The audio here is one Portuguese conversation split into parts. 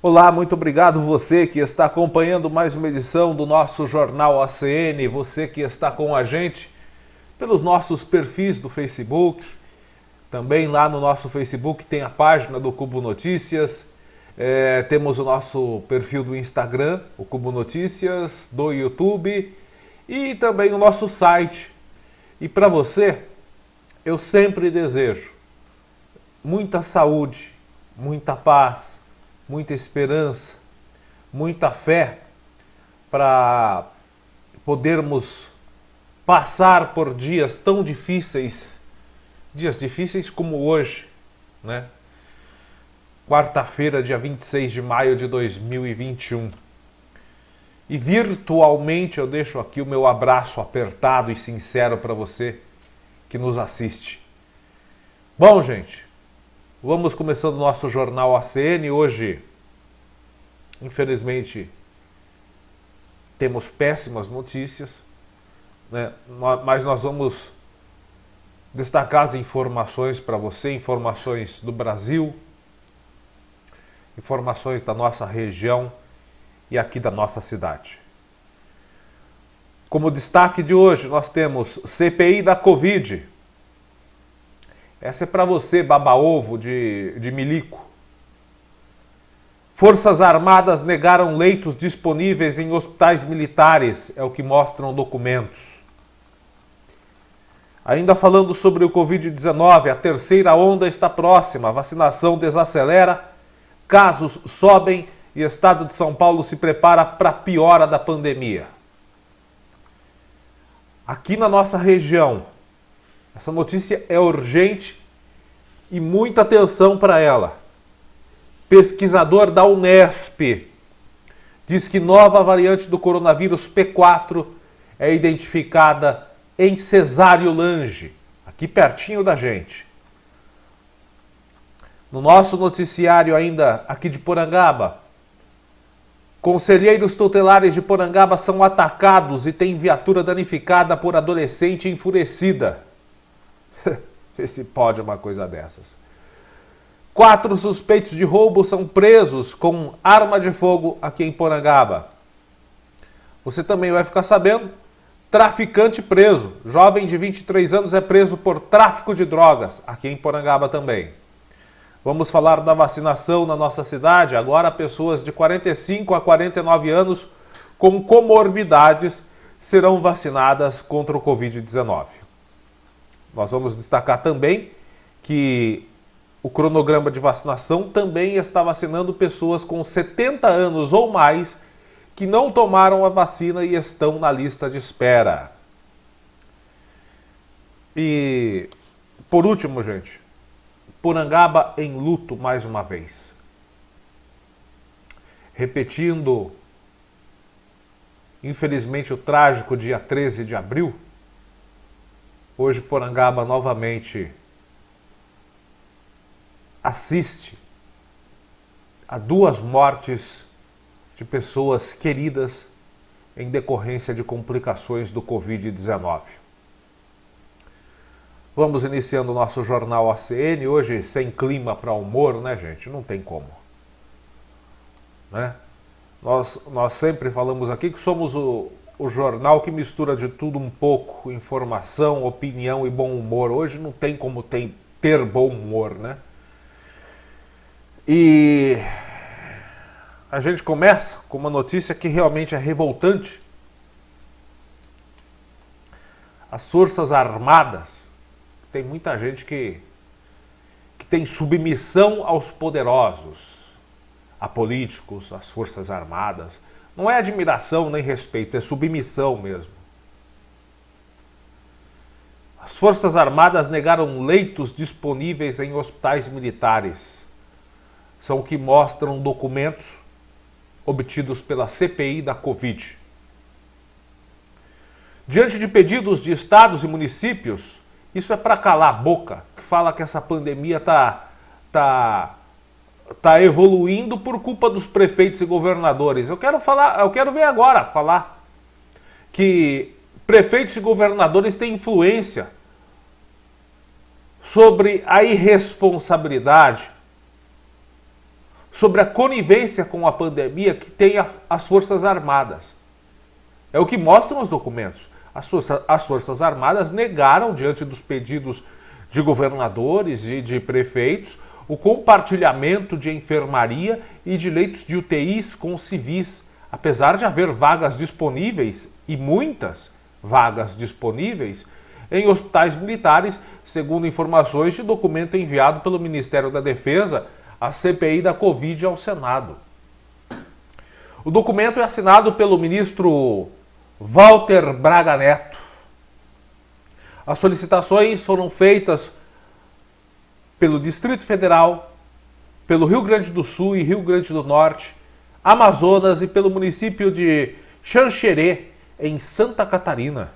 Olá, muito obrigado você que está acompanhando mais uma edição do nosso Jornal ACN, você que está com a gente pelos nossos perfis do Facebook, também lá no nosso Facebook tem a página do Cubo Notícias, temos o nosso perfil do Instagram, o Cubo Notícias, do YouTube e também o nosso site. E para você, eu sempre desejo muita saúde, muita paz, muita esperança, muita fé para podermos passar por dias tão difíceis, dias difíceis como hoje, né? Quarta-feira, dia 26 de maio de 2021. E virtualmente eu deixo aqui o meu abraço apertado e sincero para você que nos assiste. Bom, gente, vamos começando o nosso Jornal ACN. Hoje, infelizmente, temos péssimas notícias, né? Mas nós vamos destacar as informações para você, informações do Brasil, informações da nossa região e aqui da nossa cidade. Como destaque de hoje, nós temos CPI da Covid. Essa é para você, baba-ovo de milico. Forças Armadas negaram leitos disponíveis em hospitais militares, é o que mostram documentos. Ainda falando sobre o Covid-19, a terceira onda está próxima, a vacinação desacelera, casos sobem e o estado de São Paulo se prepara para a piora da pandemia. Aqui na nossa região, essa notícia é urgente e muita atenção para ela. Pesquisador da Unesp diz que nova variante do coronavírus P4 é identificada em Cesário-Lange, aqui pertinho da gente. No nosso noticiário ainda aqui de Porangaba, conselheiros tutelares de Porangaba são atacados e tem viatura danificada por adolescente enfurecida. Vê se pode uma coisa dessas. 4 suspeitos de roubo são presos com arma de fogo aqui em Porangaba. Você também vai ficar sabendo, traficante preso. Jovem de 23 anos é preso por tráfico de drogas aqui em Porangaba também. Vamos falar da vacinação na nossa cidade. Agora pessoas de 45 a 49 anos com comorbidades serão vacinadas contra o Covid-19. Nós vamos destacar também que o cronograma de vacinação também está vacinando pessoas com 70 anos ou mais que não tomaram a vacina e estão na lista de espera. E, por último, gente, Porangaba em luto mais uma vez. Repetindo, infelizmente, o trágico dia 13 de abril, hoje Porangaba novamente assiste a 2 mortes de pessoas queridas em decorrência de complicações do Covid-19. Vamos iniciando o nosso Jornal ACN, hoje sem clima para humor, né, gente? Não tem como. Né? Nós sempre falamos aqui que somos o jornal que mistura de tudo um pouco, informação, opinião e bom humor. Hoje não tem como ter bom humor, né? E a gente começa com uma notícia que realmente é revoltante. As Forças Armadas, tem muita gente que tem submissão aos poderosos, a políticos, às Forças Armadas. Não é admiração nem respeito, é submissão mesmo. As Forças Armadas negaram leitos disponíveis em hospitais militares. São o que mostram documentos obtidos pela CPI da Covid. Diante de pedidos de estados e municípios, isso é para calar a boca, que fala que essa pandemia tá evoluindo por culpa dos prefeitos e governadores. Eu quero ver agora falar que prefeitos e governadores têm influência sobre a irresponsabilidade sobre a conivência com a pandemia que tem as Forças Armadas. É o que mostram os documentos. As Forças Armadas negaram, diante dos pedidos de governadores e de prefeitos, o compartilhamento de enfermaria e de leitos de UTIs com civis, apesar de haver vagas disponíveis, e muitas vagas disponíveis, em hospitais militares, segundo informações de documento enviado pelo Ministério da Defesa à CPI da Covid ao Senado. O documento é assinado pelo ministro Walter Braga Neto. As solicitações foram feitas pelo Distrito Federal, pelo Rio Grande do Sul e Rio Grande do Norte, Amazonas e pelo município de Xanxerê, em Santa Catarina.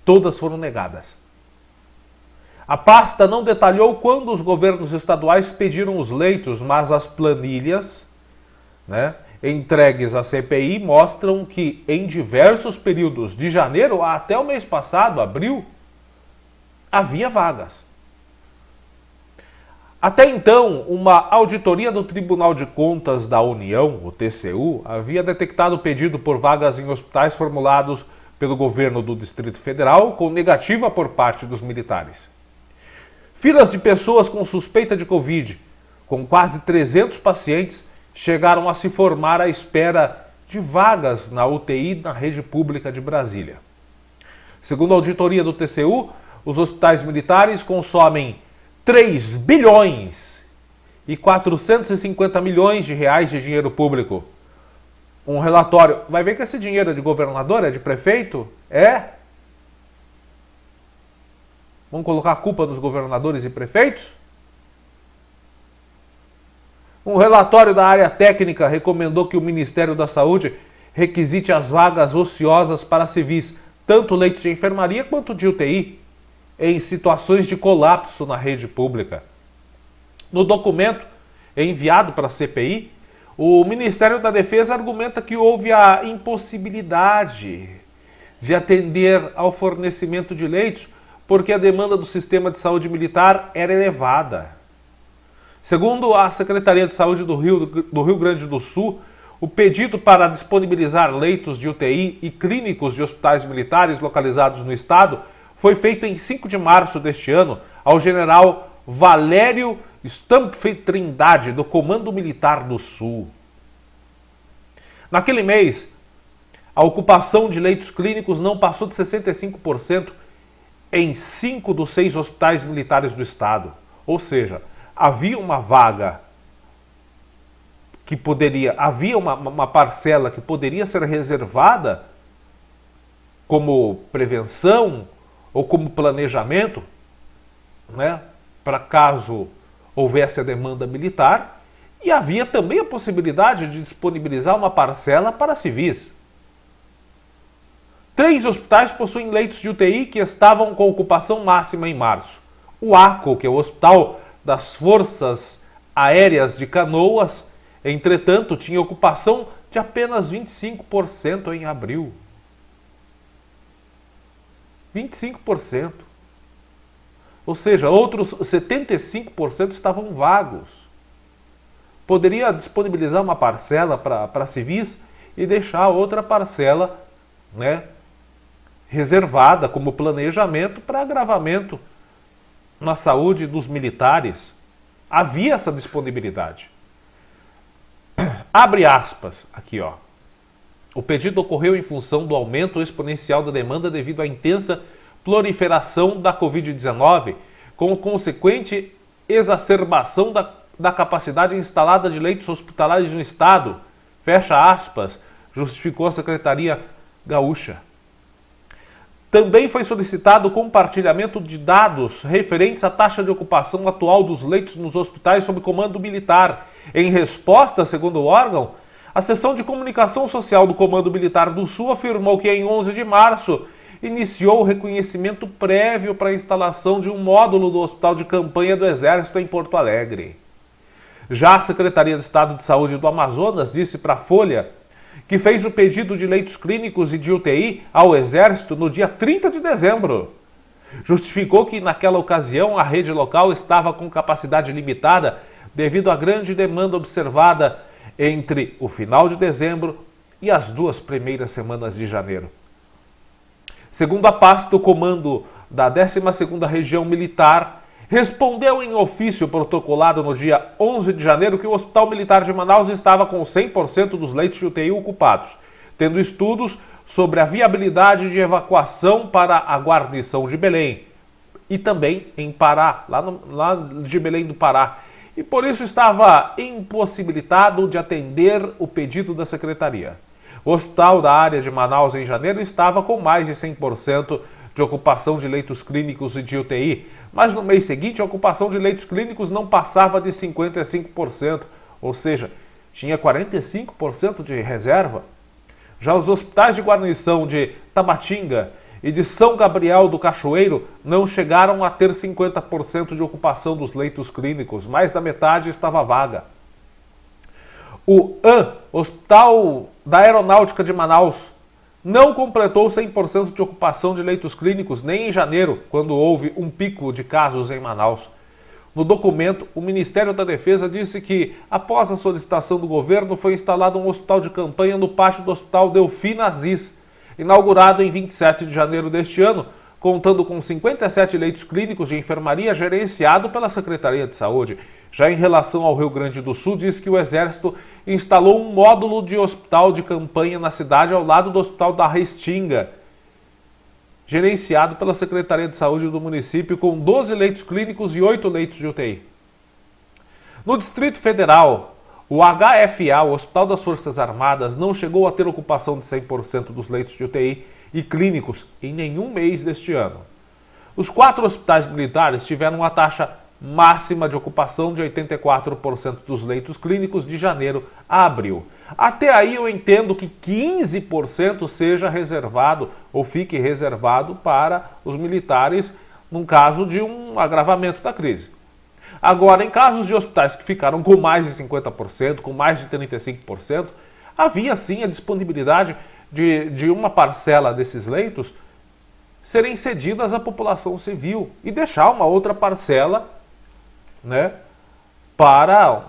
Todas foram negadas. A pasta não detalhou quando os governos estaduais pediram os leitos, mas as planilhas, entregues à CPI mostram que em diversos períodos, de janeiro até o mês passado, abril, havia vagas. Até então, uma auditoria do Tribunal de Contas da União, o TCU, havia detectado o pedido por vagas em hospitais formulados pelo governo do Distrito Federal com negativa por parte dos militares. Filas de pessoas com suspeita de Covid, com quase 300 pacientes, chegaram a se formar à espera de vagas na UTI na rede pública de Brasília. Segundo a auditoria do TCU, os hospitais militares consomem 3 bilhões e 450 milhões de reais de dinheiro público. Um relatório... Vai ver que esse dinheiro é de governador, é de prefeito? É? Vamos colocar a culpa nos governadores e prefeitos? Um relatório da área técnica recomendou que o Ministério da Saúde requisite as vagas ociosas para civis, tanto leitos de enfermaria quanto de UTI, em situações de colapso na rede pública. No documento enviado para a CPI, o Ministério da Defesa argumenta que houve a impossibilidade de atender ao fornecimento de leitos porque a demanda do sistema de saúde militar era elevada. Segundo a Secretaria de Saúde do Rio Grande do Sul, o pedido para disponibilizar leitos de UTI e clínicos de hospitais militares localizados no estado foi feito em 5 de março deste ano ao general Valério Stampfe Trindade, do Comando Militar do Sul. Naquele mês, a ocupação de leitos clínicos não passou de 65% em 5 dos 6 hospitais militares do estado. Ou seja, havia uma vaga que poderia, havia uma parcela que poderia ser reservada como prevenção ou como planejamento, para caso houvesse a demanda militar, e havia também a possibilidade de disponibilizar uma parcela para civis. 3 hospitais possuem leitos de UTI que estavam com ocupação máxima em março. O ACO, que é o Hospital das Forças Aéreas de Canoas, entretanto, tinha ocupação de apenas 25% em abril. 25%. Ou seja, outros 75% estavam vagos. Poderia disponibilizar uma parcela para civis e deixar outra parcela, reservada como planejamento para agravamento na saúde dos militares. Havia essa disponibilidade. Abre aspas aqui, ó. O pedido ocorreu em função do aumento exponencial da demanda devido à intensa proliferação da Covid-19, com consequente exacerbação da capacidade instalada de leitos hospitalares no estado, fecha aspas, justificou a Secretaria Gaúcha. Também foi solicitado o compartilhamento de dados referentes à taxa de ocupação atual dos leitos nos hospitais sob comando militar. Em resposta, segundo o órgão, a seção de comunicação social do Comando Militar do Sul afirmou que em 11 de março iniciou o reconhecimento prévio para a instalação de um módulo do Hospital de Campanha do Exército em Porto Alegre. Já a Secretaria de Estado de Saúde do Amazonas disse para a Folha que fez o pedido de leitos clínicos e de UTI ao Exército no dia 30 de dezembro. Justificou que naquela ocasião a rede local estava com capacidade limitada devido à grande demanda observada entre o final de dezembro e as 2 primeiras semanas de janeiro. Segundo a pasta, o comando da 12ª Região Militar respondeu em ofício protocolado no dia 11 de janeiro que o Hospital Militar de Manaus estava com 100% dos leitos de UTI ocupados, tendo estudos sobre a viabilidade de evacuação para a guarnição de Belém e também em Pará, lá de Belém do Pará, e por isso estava impossibilitado de atender o pedido da Secretaria. O hospital da área de Manaus em janeiro estava com mais de 100% de ocupação de leitos clínicos e de UTI, mas no mês seguinte a ocupação de leitos clínicos não passava de 55%, ou seja, tinha 45% de reserva. Já os hospitais de guarnição de Tabatinga e de São Gabriel do Cachoeiro não chegaram a ter 50% de ocupação dos leitos clínicos, mais da metade estava vaga. O Hospital da Aeronáutica de Manaus, não completou 100% de ocupação de leitos clínicos nem em janeiro, quando houve um pico de casos em Manaus. No documento, o Ministério da Defesa disse que, após a solicitação do governo, foi instalado um hospital de campanha no pátio do Hospital Delfim Aziz, inaugurado em 27 de janeiro deste ano, contando com 57 leitos clínicos de enfermaria gerenciado pela Secretaria de Saúde. Já em relação ao Rio Grande do Sul, diz que o Exército instalou um módulo de hospital de campanha na cidade ao lado do Hospital da Restinga, gerenciado pela Secretaria de Saúde do município, com 12 leitos clínicos e 8 leitos de UTI. No Distrito Federal, o HFA, o Hospital das Forças Armadas, não chegou a ter ocupação de 100% dos leitos de UTI e clínicos em nenhum mês deste ano. Os 4 hospitais militares tiveram uma taxa máxima de ocupação de 84% dos leitos clínicos de janeiro a abril. Até aí eu entendo que 15% seja reservado ou fique reservado para os militares num caso de um agravamento da crise. Agora, em casos de hospitais que ficaram com mais de 50%, com mais de 35%, havia sim a disponibilidade de uma parcela desses leitos serem cedidas à população civil e deixar uma outra parcela, né, para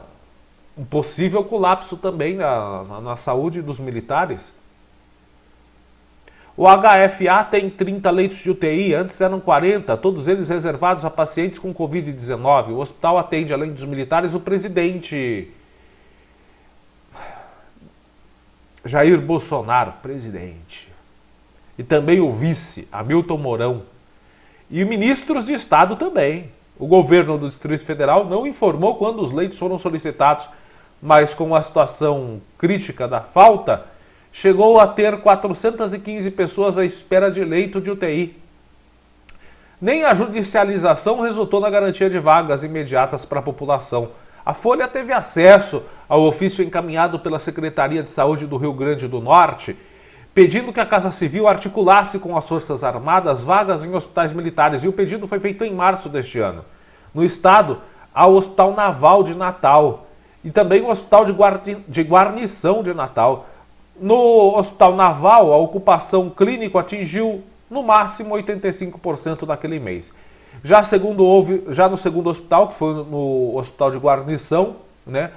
um possível colapso também na saúde dos militares. O HFA tem 30 leitos de UTI, antes eram 40, todos eles reservados a pacientes com Covid-19. O hospital atende, além dos militares, o presidente Jair Bolsonaro, presidente, e também o vice, Hamilton Mourão, e ministros de Estado também. O governo do Distrito Federal não informou quando os leitos foram solicitados, mas com a situação crítica da falta, chegou a ter 415 pessoas à espera de leito de UTI. Nem a judicialização resultou na garantia de vagas imediatas para a população. A Folha teve acesso ao ofício encaminhado pela Secretaria de Saúde do Rio Grande do Norte, pedindo que a Casa Civil articulasse com as Forças Armadas vagas em hospitais militares, e o pedido foi feito em março deste ano. No estado, há o Hospital Naval de Natal e também o Hospital de Guarnição de Natal. No Hospital Naval, a ocupação clínica atingiu no máximo 85% naquele mês. Já no segundo hospital, que foi no Hospital de Guarnição, né,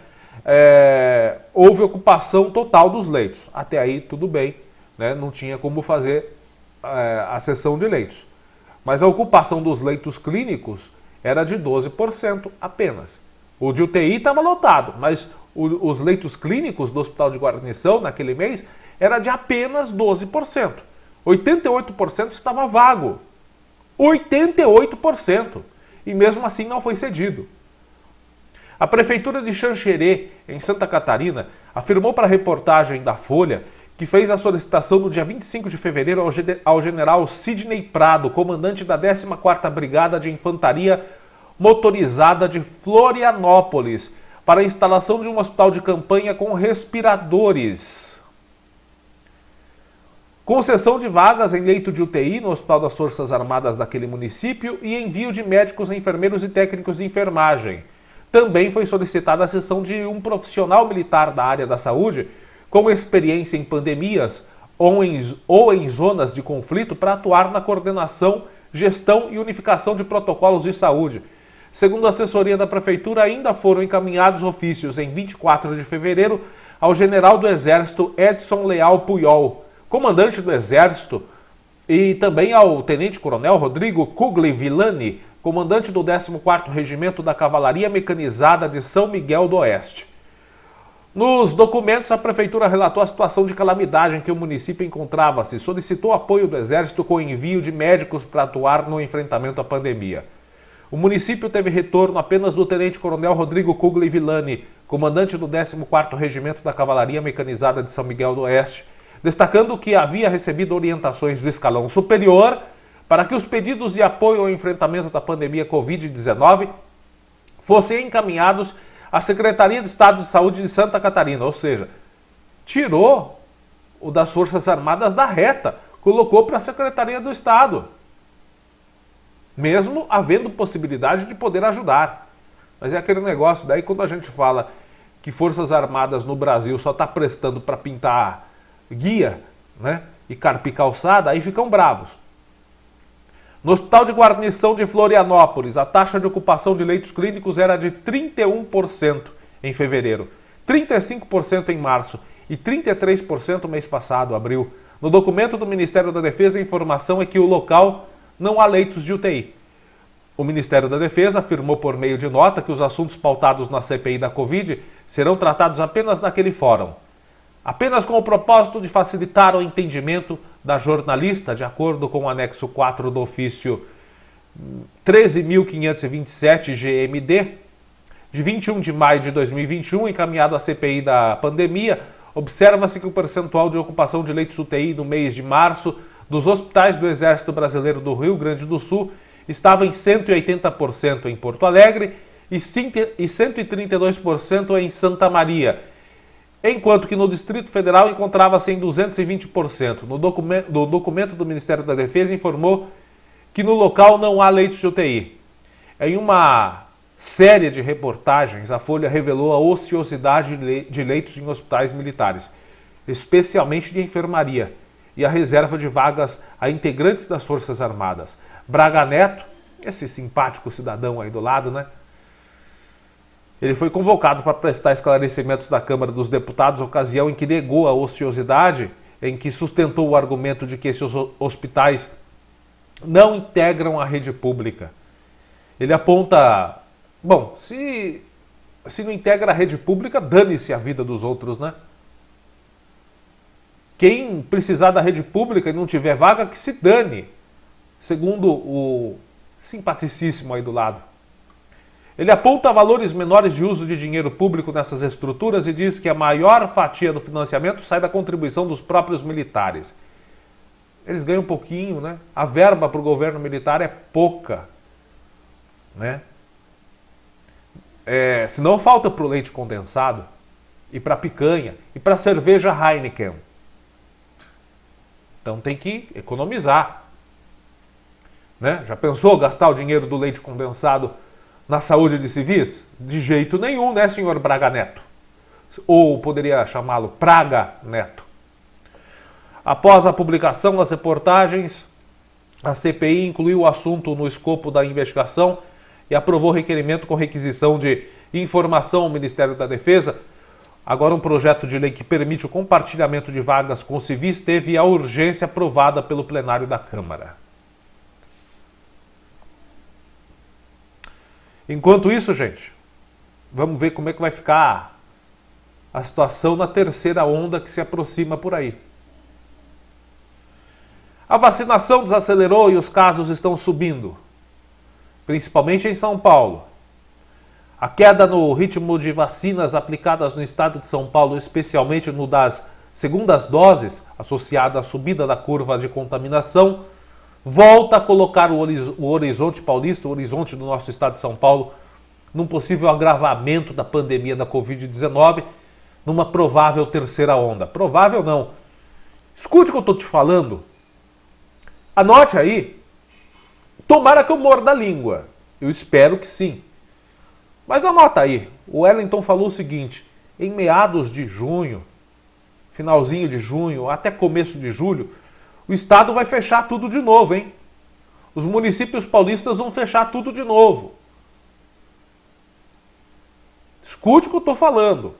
houve ocupação total dos leitos. Até aí tudo bem, né, não tinha como fazer a cessão de leitos. Mas a ocupação dos leitos clínicos era de 12% apenas. O de UTI estava lotado, mas os leitos clínicos do Hospital de Guarnição naquele mês era de apenas 12%. 88% estava vago. 88%. E mesmo assim não foi cedido. A Prefeitura de Xanxerê, em Santa Catarina, afirmou para a reportagem da Folha que fez a solicitação no dia 25 de fevereiro ao general Sidney Prado, comandante da 14ª Brigada de Infantaria Motorizada de Florianópolis, para a instalação de um hospital de campanha com respiradores. Concessão de vagas em leito de UTI no Hospital das Forças Armadas daquele município e envio de médicos, enfermeiros e técnicos de enfermagem. Também foi solicitada a cessão de um profissional militar da área da saúde com experiência em pandemias ou em zonas de conflito para atuar na coordenação, gestão e unificação de protocolos de saúde. Segundo a assessoria da Prefeitura, ainda foram encaminhados ofícios em 24 de fevereiro ao general do Exército Edson Leal Puyol, comandante do Exército, e também ao tenente-coronel Rodrigo Cugli Villani, comandante do 14º Regimento da Cavalaria Mecanizada de São Miguel do Oeste. Nos documentos, a Prefeitura relatou a situação de calamidade em que o município encontrava-se e solicitou apoio do Exército com envio de médicos para atuar no enfrentamento à pandemia. O município teve retorno apenas do tenente-coronel Rodrigo Cugli Villani, comandante do 14º Regimento da Cavalaria Mecanizada de São Miguel do Oeste, destacando que havia recebido orientações do escalão superior para que os pedidos de apoio ao enfrentamento da pandemia Covid-19 fossem encaminhados à Secretaria de Estado de Saúde de Santa Catarina, ou seja, tirou o das Forças Armadas da reta, colocou para a Secretaria do Estado, mesmo havendo possibilidade de poder ajudar. Mas é aquele negócio, daí quando a gente fala que Forças Armadas no Brasil só está prestando para pintar guia, né, e carpir calçada, aí ficam bravos. No Hospital de Guarnição de Florianópolis, a taxa de ocupação de leitos clínicos era de 31% em fevereiro, 35% em março e 33% no mês passado, abril. No documento do Ministério da Defesa, a informação é que o local não há leitos de UTI. O Ministério da Defesa afirmou por meio de nota que os assuntos pautados na CPI da Covid serão tratados apenas naquele fórum, apenas com o propósito de facilitar o entendimento da jornalista, de acordo com o anexo 4 do ofício 13.527 GMD, de 21 de maio de 2021, encaminhado à CPI da pandemia. Observa-se que o percentual de ocupação de leitos UTI no mês de março dos hospitais do Exército Brasileiro do Rio Grande do Sul estava em 180% em Porto Alegre e 132% em Santa Maria, enquanto que no Distrito Federal encontrava-se em 220%. No documento do Ministério da Defesa informou que no local não há leitos de UTI. Em uma série de reportagens, a Folha revelou a ociosidade de leitos em hospitais militares, especialmente de enfermaria, e a reserva de vagas a integrantes das Forças Armadas. Braga Neto, esse simpático cidadão aí do lado, né? Ele foi convocado para prestar esclarecimentos da Câmara dos Deputados, ocasião em que negou a ociosidade, em que sustentou o argumento de que esses hospitais não integram a rede pública. Ele aponta, bom, se não integra a rede pública, dane-se a vida dos outros, né? Quem precisar da rede pública e não tiver vaga, que se dane, segundo o simpaticíssimo aí do lado. Ele aponta valores menores de uso de dinheiro público nessas estruturas e diz que a maior fatia do financiamento sai da contribuição dos próprios militares. Eles ganham um pouquinho, né? A verba para o governo militar é pouca, né? Senão falta para o leite condensado e para a picanha e para a cerveja Heineken. Então tem que economizar, né? Já pensou gastar o dinheiro do leite condensado na saúde de civis? De jeito nenhum, né, senhor Braga Neto? Ou poderia chamá-lo Praga Neto. Após a publicação das reportagens, a CPI incluiu o assunto no escopo da investigação e aprovou requerimento com requisição de informação ao Ministério da Defesa. Agora, um projeto de lei que permite o compartilhamento de vagas com civis teve a urgência aprovada pelo plenário da Câmara. Enquanto isso, gente, vamos ver como é que vai ficar a situação na terceira onda que se aproxima por aí. A vacinação desacelerou e os casos estão subindo, principalmente em São Paulo. A queda no ritmo de vacinas aplicadas no estado de São Paulo, especialmente no das segundas doses, associada à subida da curva de contaminação, volta a colocar o horizonte paulista, o horizonte do nosso estado de São Paulo, num possível agravamento da pandemia da Covid-19, numa provável terceira onda. Provável não. Escute o que eu estou te falando. Anote aí. Tomara que eu morda a língua. Eu espero que sim. Mas anota aí, o Wellington falou o seguinte: em meados de junho, finalzinho de junho, até começo de julho, o estado vai fechar tudo de novo, hein? Os municípios paulistas vão fechar tudo de novo. Escute o que eu estou falando.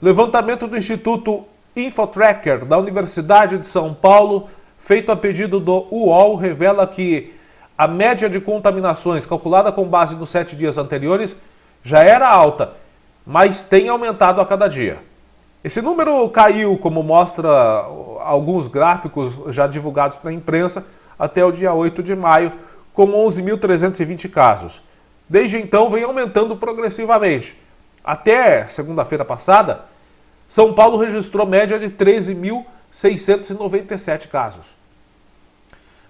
O levantamento do Instituto Infotracker da Universidade de São Paulo, feito a pedido do UOL, revela que a média de contaminações, calculada com base nos 7 dias anteriores, já era alta, mas tem aumentado a cada dia. Esse número caiu, como mostra alguns gráficos já divulgados na imprensa, até o dia 8 de maio, com 11.320 casos. Desde então, vem aumentando progressivamente. Até segunda-feira passada, São Paulo registrou média de 13.697 casos.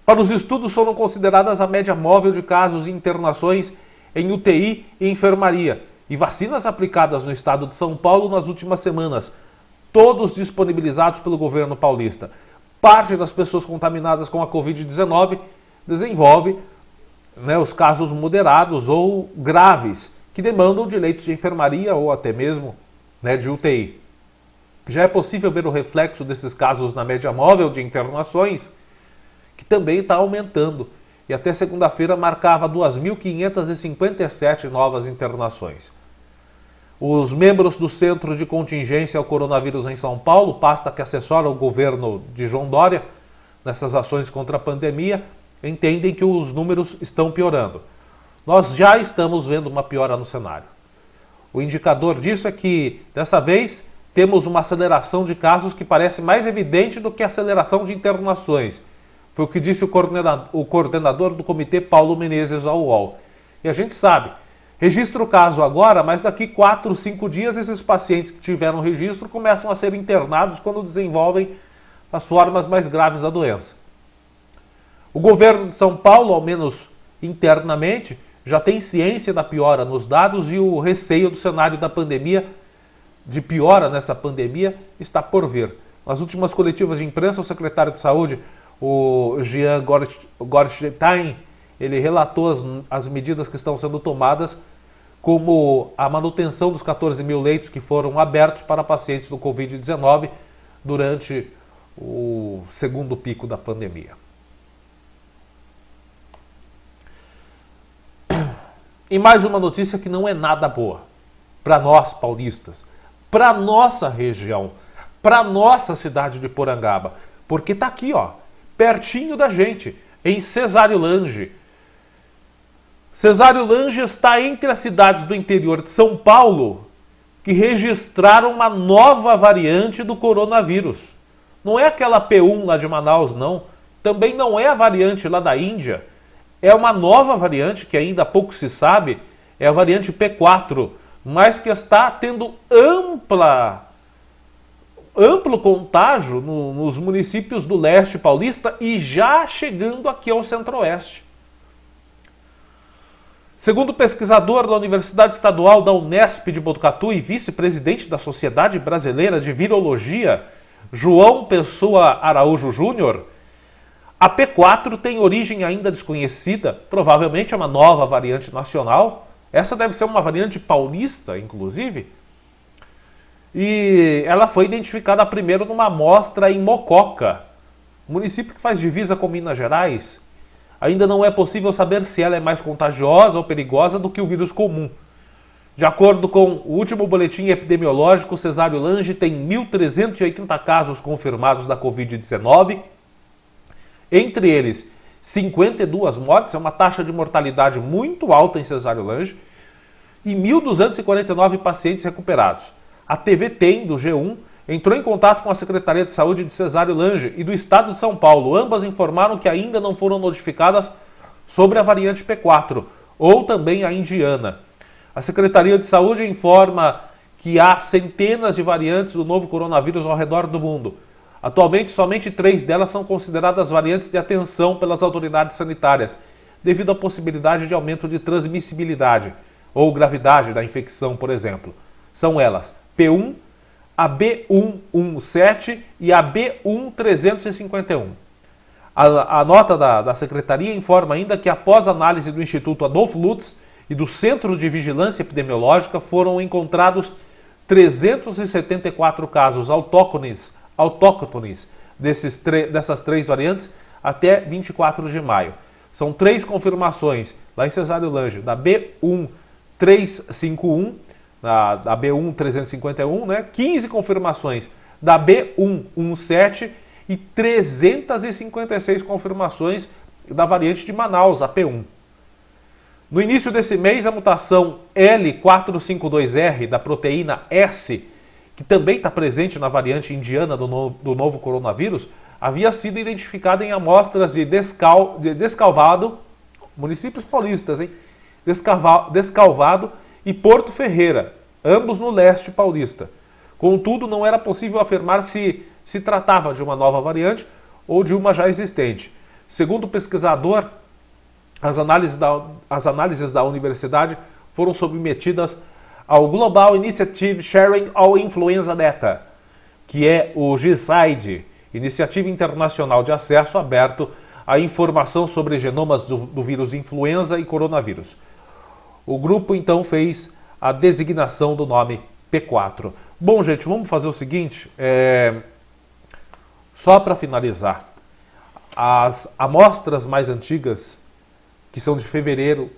Para os estudos foram consideradas a média móvel de casos e internações em UTI e enfermaria e vacinas aplicadas no estado de São Paulo nas últimas semanas, todos disponibilizados pelo governo paulista. Parte das pessoas contaminadas com a Covid-19 desenvolve os casos moderados ou graves, que demandam de leitos de enfermaria ou até mesmo de UTI. Já é possível ver o reflexo desses casos na média móvel de internações, que também está aumentando, e até segunda-feira marcava 2.557 novas internações. Os membros do Centro de Contingência ao Coronavírus em São Paulo, pasta que assessora o governo de João Dória nessas ações contra a pandemia, entendem que os números estão piorando. Nós já estamos vendo uma piora no cenário. O indicador disso é que, dessa vez, temos uma aceleração de casos que parece mais evidente do que a aceleração de internações. Foi o que disse o coordenador do comitê, Paulo Menezes, ao UOL. E a gente sabe, registra o caso agora, mas daqui 4, 5 dias esses pacientes que tiveram registro começam a ser internados quando desenvolvem as formas mais graves da doença. O governo de São Paulo, ao menos internamente, já tem ciência da piora nos dados e o receio do cenário da pandemia, de piora nessa pandemia, está por vir. Nas últimas coletivas de imprensa, o secretário de Saúde, o Jean Gottstein, ele relatou as medidas que estão sendo tomadas, como a manutenção dos 14 mil leitos que foram abertos para pacientes do Covid-19 durante o segundo pico da pandemia. E mais uma notícia que não é nada boa para nós paulistas, para nossa região, para nossa cidade de Porangaba, porque está aqui, pertinho da gente, em Cesário-Lange. Cesário-Lange está entre as cidades do interior de São Paulo que registraram uma nova variante do coronavírus. Não é aquela P1 lá de Manaus, não. Também não é a variante lá da Índia. É uma nova variante que ainda pouco se sabe, é a variante P4, mas que está tendo amplo contágio nos municípios do leste paulista e já chegando aqui ao centro-oeste. Segundo o pesquisador da Universidade Estadual da Unesp de Botucatu e vice-presidente da Sociedade Brasileira de Virologia, João Pessoa Araújo Júnior, a P4 tem origem ainda desconhecida, provavelmente é uma nova variante nacional. Essa deve ser uma variante paulista, inclusive. E ela foi identificada primeiro numa amostra em Mococa, município que faz divisa com Minas Gerais. Ainda não é possível saber se ela é mais contagiosa ou perigosa do que o vírus comum. De acordo com o último boletim epidemiológico, Cesário-Lange tem 1.380 casos confirmados da Covid-19, entre eles 52 mortes, é uma taxa de mortalidade muito alta em Cesário-Lange, e 1.249 pacientes recuperados. A TV Tem, do G1, entrou em contato com a Secretaria de Saúde de Cesário-Lange e do Estado de São Paulo. Ambas informaram que ainda não foram notificadas sobre a variante P4, ou também a indiana. A Secretaria de Saúde informa que há centenas de variantes do novo coronavírus ao redor do mundo. Atualmente, somente 3 delas são consideradas variantes de atenção pelas autoridades sanitárias, devido à possibilidade de aumento de transmissibilidade ou gravidade da infecção, por exemplo. São elas P1, a B117 e a B1351. A nota da Secretaria informa ainda que, após análise do Instituto Adolfo Lutz e do Centro de Vigilância Epidemiológica, foram encontrados 374 casos autóctones dessas 3 variantes até 24 de maio. São 3 confirmações lá em Cesário-Lange, da B1 351, da B1.351, né? 15 confirmações da B1.17 e 356 confirmações da variante de Manaus, a P1. No início desse mês, a mutação L452R da proteína S, que também está presente na variante indiana do novo coronavírus, havia sido identificada em amostras de Descalvado, municípios paulistas, hein? Descalvado e Porto Ferreira, ambos no leste paulista. Contudo, não era possível afirmar se se tratava de uma nova variante ou de uma já existente. Segundo o pesquisador, as análises da universidade foram submetidas ao Global Initiative Sharing All Influenza Data, que é o GISAID, Iniciativa Internacional de Acesso Aberto à Informação sobre Genomas do vírus influenza e coronavírus. O grupo, então, fez a designação do nome P4. Bom, gente, vamos fazer o seguinte, só para finalizar, as amostras mais antigas, que são de fevereiro,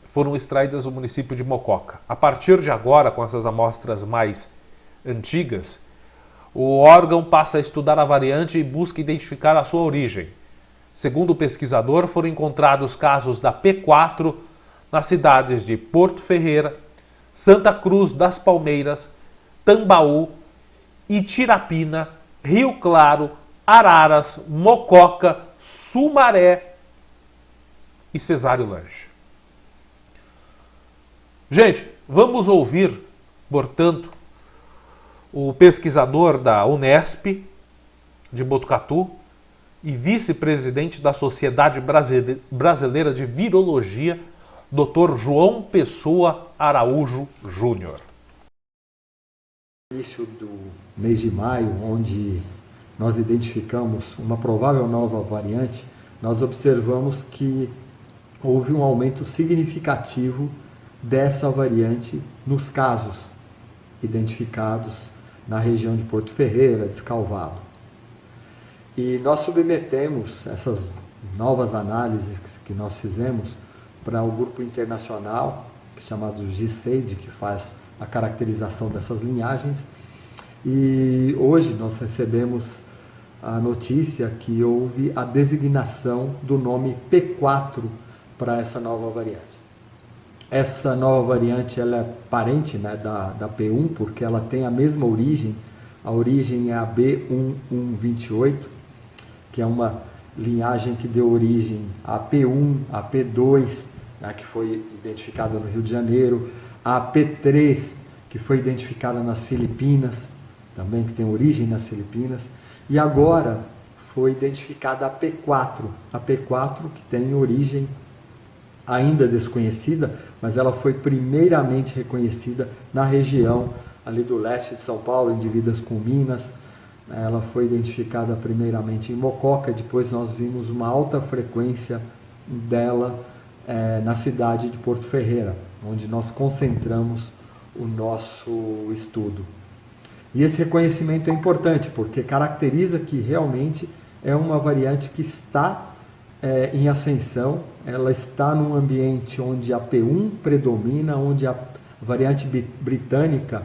foram extraídas do município de Mococa. A partir de agora, com essas amostras mais antigas, o órgão passa a estudar a variante e busca identificar a sua origem. Segundo o pesquisador, foram encontrados casos da P4 nas cidades de Porto Ferreira, Santa Cruz das Palmeiras, Tambaú, Itirapina, Rio Claro, Araras, Mococa, Sumaré e Cesário Lange. Gente, vamos ouvir, portanto, o pesquisador da Unesp de Botucatu e vice-presidente da Sociedade Brasileira de Virologia, Dr. João Pessoa Araújo Júnior. No início do mês de maio, onde nós identificamos uma provável nova variante, nós observamos que houve um aumento significativo dessa variante nos casos identificados na região de Porto Ferreira, Descalvado. E nós submetemos essas novas análises que nós fizemos para o grupo internacional, chamado GISAID, que faz a caracterização dessas linhagens. E hoje nós recebemos a notícia que houve a designação do nome P4 para essa nova variante. Essa nova variante ela é parente, né, da P1, porque ela tem a mesma origem. A origem é a B1128, que é uma linhagem que deu origem à P1, à P2, né, que foi identificada no Rio de Janeiro, a P3, que foi identificada nas Filipinas, também que tem origem nas Filipinas, e agora foi identificada a P4 que tem origem ainda desconhecida, mas ela foi primeiramente reconhecida na região ali do leste de São Paulo, em dividas com Minas. Ela foi identificada primeiramente em Mococa, depois nós vimos uma alta frequência dela na cidade de Porto Ferreira, onde nós concentramos o nosso estudo. E esse reconhecimento é importante, porque caracteriza que realmente é uma variante que está em ascensão, ela está num ambiente onde a P1 predomina, onde a variante britânica,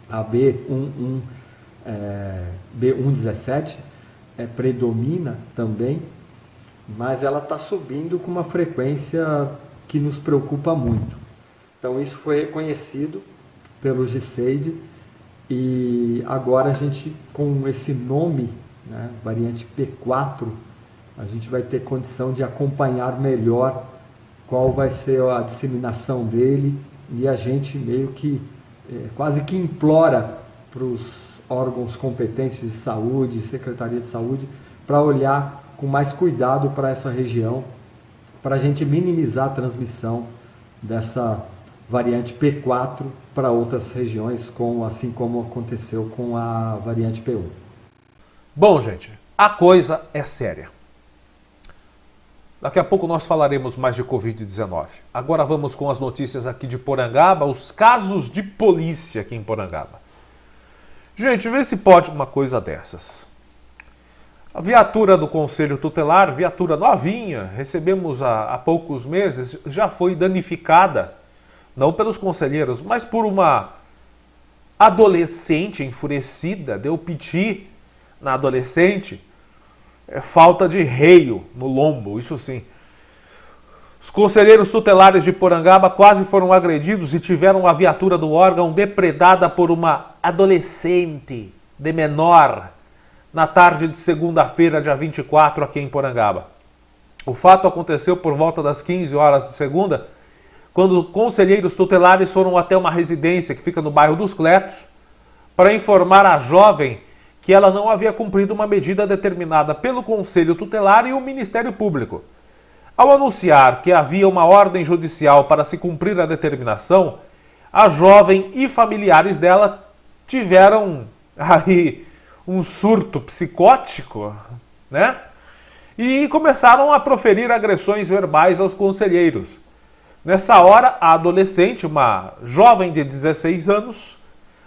a B117, predomina também, mas ela está subindo com uma frequência que nos preocupa muito. Então isso foi reconhecido pelo GISAID e agora a gente, com esse nome, né, variante P4, a gente vai ter condição de acompanhar melhor qual vai ser a disseminação dele, e a gente meio que quase que implora para os órgãos competentes de saúde, Secretaria de Saúde, para olhar com mais cuidado para essa região, para a gente minimizar a transmissão dessa variante P4 para outras regiões, assim como aconteceu com a variante P1. Bom, gente, a coisa é séria. Daqui a pouco nós falaremos mais de Covid-19. Agora vamos com as notícias aqui de Porangaba, os casos de polícia aqui em Porangaba. Gente, vê se pode uma coisa dessas. A viatura do Conselho Tutelar, viatura novinha, recebemos há poucos meses, já foi danificada não pelos conselheiros, mas por uma adolescente enfurecida, deu piti na adolescente, falta de reio no lombo, isso sim. Os conselheiros tutelares de Porangaba quase foram agredidos e tiveram a viatura do órgão depredada por uma adolescente de menor na tarde de segunda-feira, dia 24, aqui em Porangaba. O fato aconteceu por volta das 15 horas de segunda, quando conselheiros tutelares foram até uma residência que fica no bairro dos Cletos para informar a jovem que ela não havia cumprido uma medida determinada pelo Conselho Tutelar e o Ministério Público. Ao anunciar que havia uma ordem judicial para se cumprir a determinação, a jovem e familiares dela tiveram aí um surto psicótico, né? E começaram a proferir agressões verbais aos conselheiros. Nessa hora, a adolescente, uma jovem de 16 anos,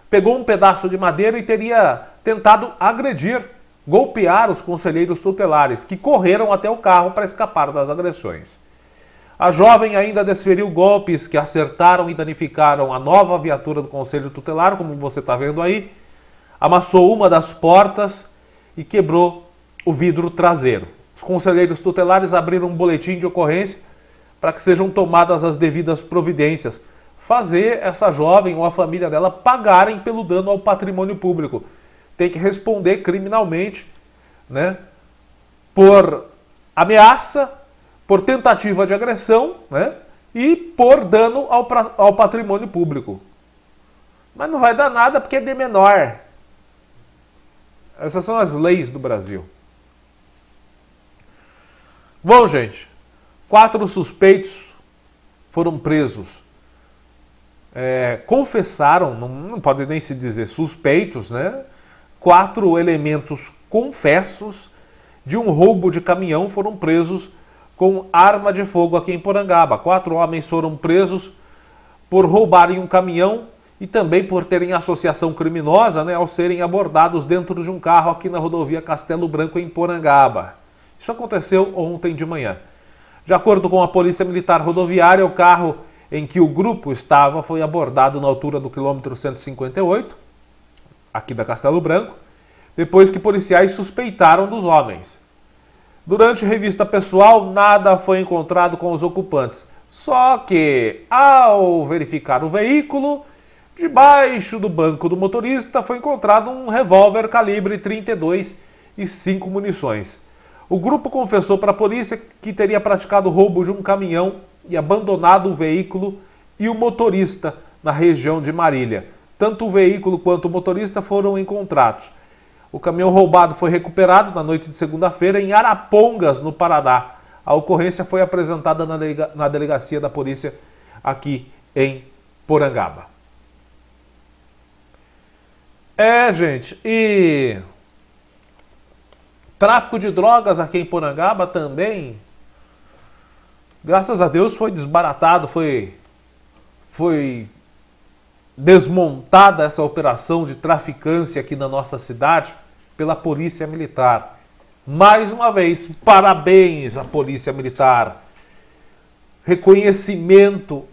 pegou um pedaço de madeira e teria tentado agredir, golpear os conselheiros tutelares, que correram até o carro para escapar das agressões. A jovem ainda desferiu golpes que acertaram e danificaram a nova viatura do Conselho Tutelar, como você está vendo aí, amassou uma das portas e quebrou o vidro traseiro. Os conselheiros tutelares abriram um boletim de ocorrência para que sejam tomadas as devidas providências. Fazer essa jovem ou a família dela pagarem pelo dano ao patrimônio público. Tem que responder criminalmente, né, por ameaça, por tentativa de agressão, né, e por dano ao patrimônio público. Mas não vai dar nada porque é de menor. Essas são as leis do Brasil. Bom, gente, 4 suspeitos foram presos. Confessaram, não pode nem se dizer suspeitos, né? 4 elementos confessos de um roubo de caminhão foram presos com arma de fogo aqui em Porangaba. 4 homens foram presos por roubarem um caminhão e também por terem associação criminosa, né, ao serem abordados dentro de um carro aqui na rodovia Castelo Branco, em Porangaba. Isso aconteceu ontem de manhã. De acordo com a Polícia Militar Rodoviária, o carro em que o grupo estava foi abordado na altura do quilômetro 158, aqui da Castelo Branco, depois que policiais suspeitaram dos homens. Durante revista pessoal, nada foi encontrado com os ocupantes. Só que, ao verificar o veículo, debaixo do banco do motorista foi encontrado um revólver calibre 32 e 5 munições. O grupo confessou para a polícia que teria praticado o roubo de um caminhão e abandonado o veículo e o motorista na região de Marília. Tanto o veículo quanto o motorista foram encontrados. O caminhão roubado foi recuperado na noite de segunda-feira em Arapongas, no Paraná. A ocorrência foi apresentada na delegacia da polícia aqui em Porangaba. Gente, e tráfico de drogas aqui em Porangaba também, graças a Deus, foi desbaratado, foi desmontada essa operação de traficância aqui na nossa cidade pela Polícia Militar. Mais uma vez, parabéns à Polícia Militar. Reconhecimento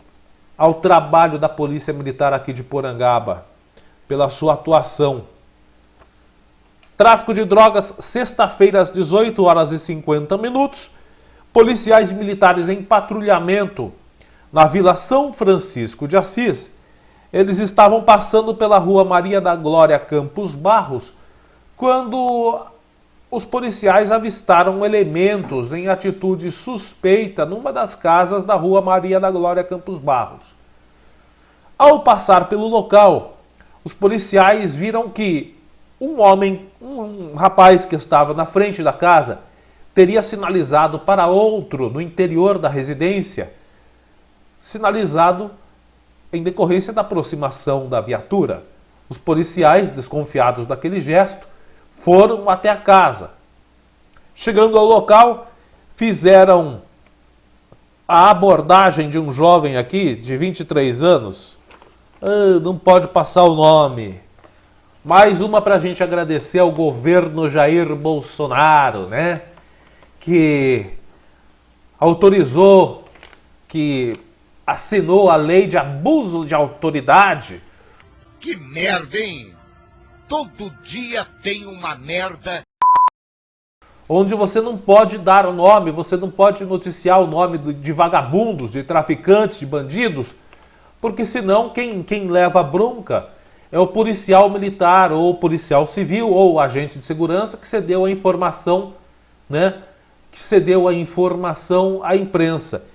ao trabalho da Polícia Militar aqui de Porangaba, pela sua atuação. Tráfico de drogas, sexta-feira, às 18 horas e 50 minutos. Policiais militares em patrulhamento na Vila São Francisco de Assis. Eles estavam passando pela rua Maria da Glória Campos Barros, quando os policiais avistaram elementos em atitude suspeita numa das casas da rua Maria da Glória Campos Barros. Ao passar pelo local, os policiais viram que um rapaz que estava na frente da casa, teria sinalizado para outro no interior da residência, sinalizado em decorrência da aproximação da viatura. Os policiais, desconfiados daquele gesto, foram até a casa. Chegando ao local, fizeram a abordagem de um jovem aqui, de 23 anos. Não pode passar o nome. Mais uma para a gente agradecer ao governo Jair Bolsonaro, né? Que autorizou que assinou a lei de abuso de autoridade. Que merda, hein? Todo dia tem uma merda. Onde você não pode dar o nome, você não pode noticiar o nome de vagabundos, de traficantes, de bandidos, porque senão quem leva a bronca é o policial militar, ou o policial civil, ou o agente de segurança que cedeu a informação, né? Que cedeu a informação à imprensa.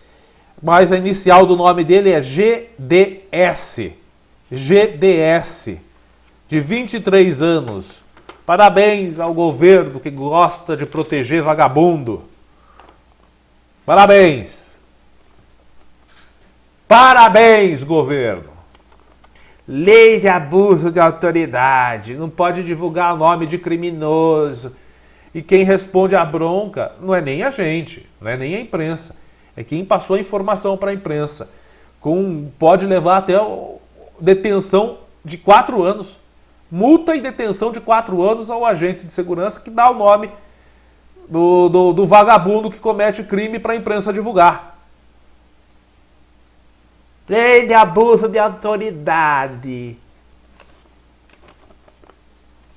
Mas a inicial do nome dele é GDS. GDS, de 23 anos. Parabéns ao governo que gosta de proteger vagabundo. Parabéns. Parabéns, governo. Lei de abuso de autoridade. Não pode divulgar o nome de criminoso. E quem responde à bronca não é nem a gente, não é nem a imprensa. É quem passou a informação para a imprensa. Pode levar até detenção de 4 anos. Multa e detenção de 4 anos ao agente de segurança que dá o nome do vagabundo que comete crime para a imprensa divulgar. Lei de abuso de autoridade.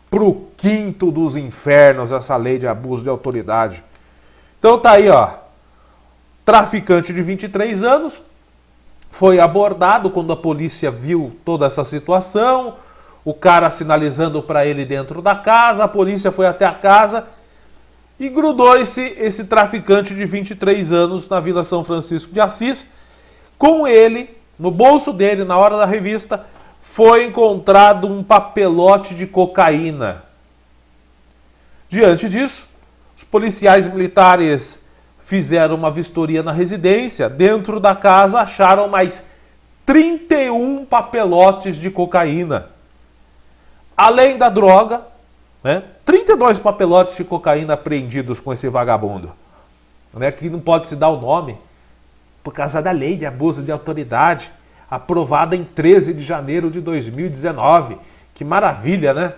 Pro quinto dos infernos essa lei de abuso de autoridade. Então tá aí, ó. Traficante de 23 anos foi abordado quando a polícia viu toda essa situação. O cara sinalizando para ele dentro da casa, a polícia foi até a casa e grudou esse traficante de 23 anos na Vila São Francisco de Assis. Com ele, no bolso dele, na hora da revista, foi encontrado um papelote de cocaína. Diante disso, os policiais militares fizeram uma vistoria na residência. Dentro da casa acharam mais 31 papelotes de cocaína. Além da droga, né, 32 papelotes de cocaína apreendidos com esse vagabundo, né, que não pode se dar o nome por causa da lei de abuso de autoridade, aprovada em 13 de janeiro de 2019. Que maravilha, né?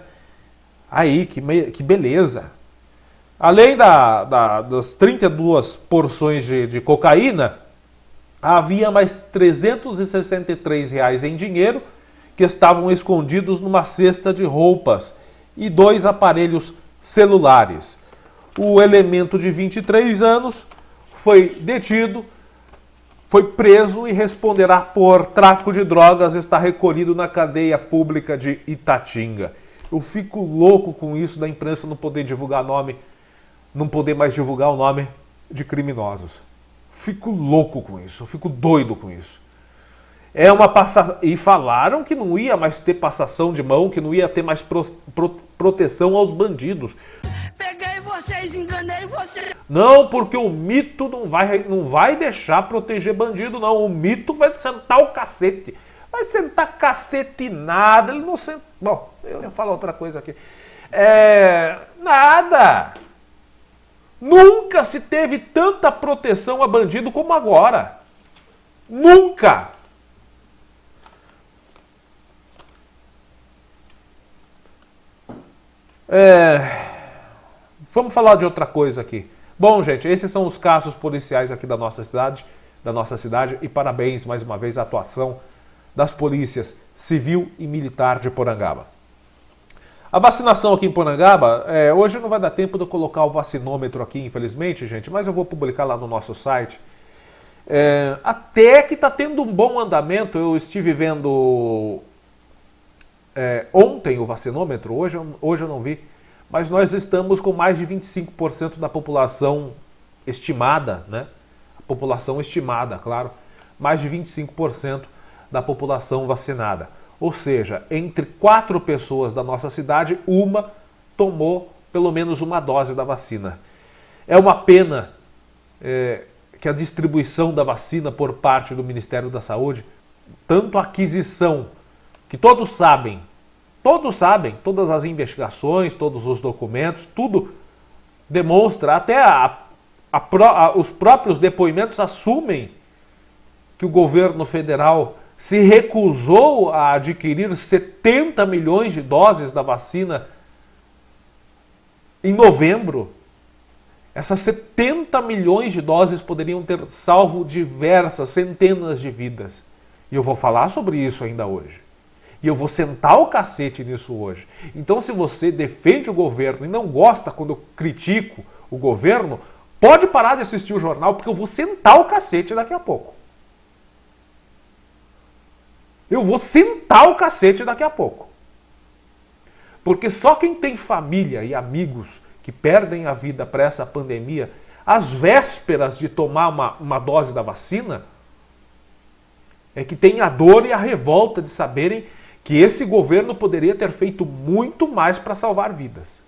Aí, que beleza. Além das 32 porções de cocaína, havia mais R$363 em dinheiro que estavam escondidos numa cesta de roupas e 2 aparelhos celulares. O elemento de 23 anos foi detido, foi preso e responderá por tráfico de drogas, está recolhido na cadeia pública de Itatinga. Eu fico louco com isso da imprensa não poder divulgar nome, não poder mais divulgar o nome de criminosos. Fico louco com isso, eu fico doido com isso. É uma passação. E falaram que não ia mais ter passação de mão, que não ia ter mais proteção aos bandidos. Peguei vocês, enganei vocês. Não, porque o mito não vai deixar proteger bandido, não. O mito vai sentar o cacete. Vai sentar cacete nada. Ele não senta. Bom, eu ia falar outra coisa aqui. Nada. Nunca se teve tanta proteção a bandido como agora. Nunca. Vamos falar de outra coisa aqui. Bom, gente, esses são os casos policiais aqui da nossa cidade, e parabéns mais uma vez à atuação das polícias civil e militar de Porangaba. A vacinação aqui em Porangaba, hoje não vai dar tempo de eu colocar o vacinômetro aqui, infelizmente, gente, mas eu vou publicar lá no nosso site. Até que está tendo um bom andamento. Eu estive vendo ontem o vacinômetro, hoje eu não vi, mas nós estamos com mais de 25% da população estimada, né? A população estimada, claro, mais de 25% da população vacinada. Ou seja, entre 4 pessoas da nossa cidade, uma tomou pelo menos uma dose da vacina. É uma pena que a distribuição da vacina por parte do Ministério da Saúde, tanto a aquisição, que todos sabem, todas as investigações, todos os documentos, tudo demonstra, até os próprios depoimentos assumem que o governo federal se recusou a adquirir 70 milhões de doses da vacina em novembro. Essas 70 milhões de doses poderiam ter salvo diversas, centenas de vidas. E eu vou falar sobre isso ainda hoje. E eu vou sentar o cacete nisso hoje. Então, se você defende o governo e não gosta quando eu critico o governo, pode parar de assistir o jornal, porque eu vou sentar o cacete daqui a pouco. Eu vou sentar o cacete daqui a pouco. Porque só quem tem família e amigos que perdem a vida para essa pandemia, às vésperas de tomar uma dose da vacina, é que tem a dor e a revolta de saberem que esse governo poderia ter feito muito mais para salvar vidas.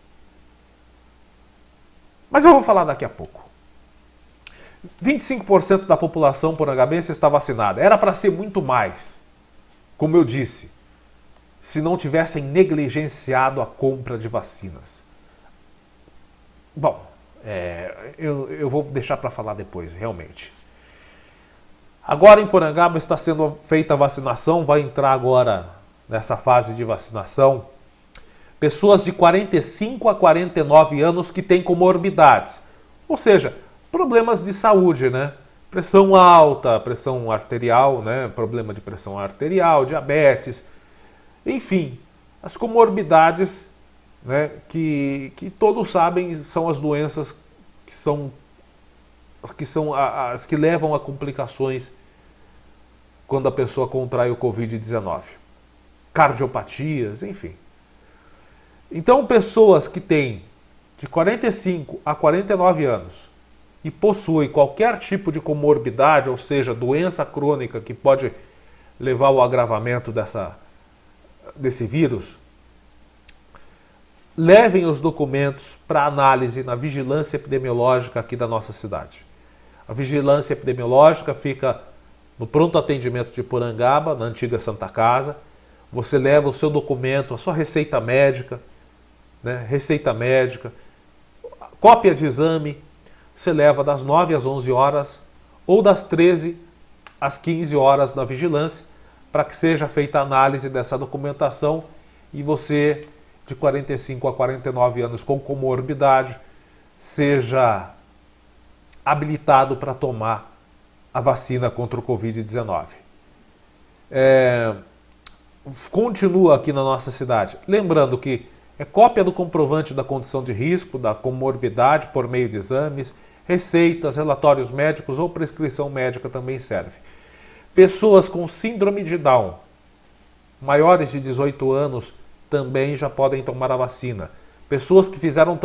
Mas eu vou falar daqui a pouco. 25% da população porangabense está vacinada. Era para ser muito mais. Como eu disse, se não tivessem negligenciado a compra de vacinas. Bom, eu vou deixar para falar depois, realmente. Agora em Porangaba está sendo feita a vacinação, vai entrar agora nessa fase de vacinação pessoas de 45 a 49 anos que têm comorbidades, ou seja, problemas de saúde, né? Pressão alta, pressão arterial, né? Problema de pressão arterial, diabetes, enfim, as comorbidades, né? Que todos sabem são as doenças que são as que levam a complicações quando a pessoa contrai o Covid-19. Cardiopatias, enfim. Então, pessoas que têm de 45 a 49 anos e possuem qualquer tipo de comorbidade, ou seja, doença crônica que pode levar ao agravamento desse vírus, levem os documentos para análise na vigilância epidemiológica aqui da nossa cidade. A vigilância epidemiológica fica no pronto atendimento de Porangaba, na antiga Santa Casa. Você leva o seu documento, a sua receita médica, né? Receita médica, cópia de exame, você leva das 9 às 11 horas ou das 13 às 15 horas na vigilância para que seja feita a análise dessa documentação e você, de 45 a 49 anos com comorbidade, seja habilitado para tomar a vacina contra o Covid-19. Continua aqui na nossa cidade. Lembrando que é cópia do comprovante da condição de risco, da comorbidade por meio de exames, receitas, relatórios médicos ou prescrição médica também serve. Pessoas com síndrome de Down, maiores de 18 anos, também já podem tomar a vacina. Pessoas que fizeram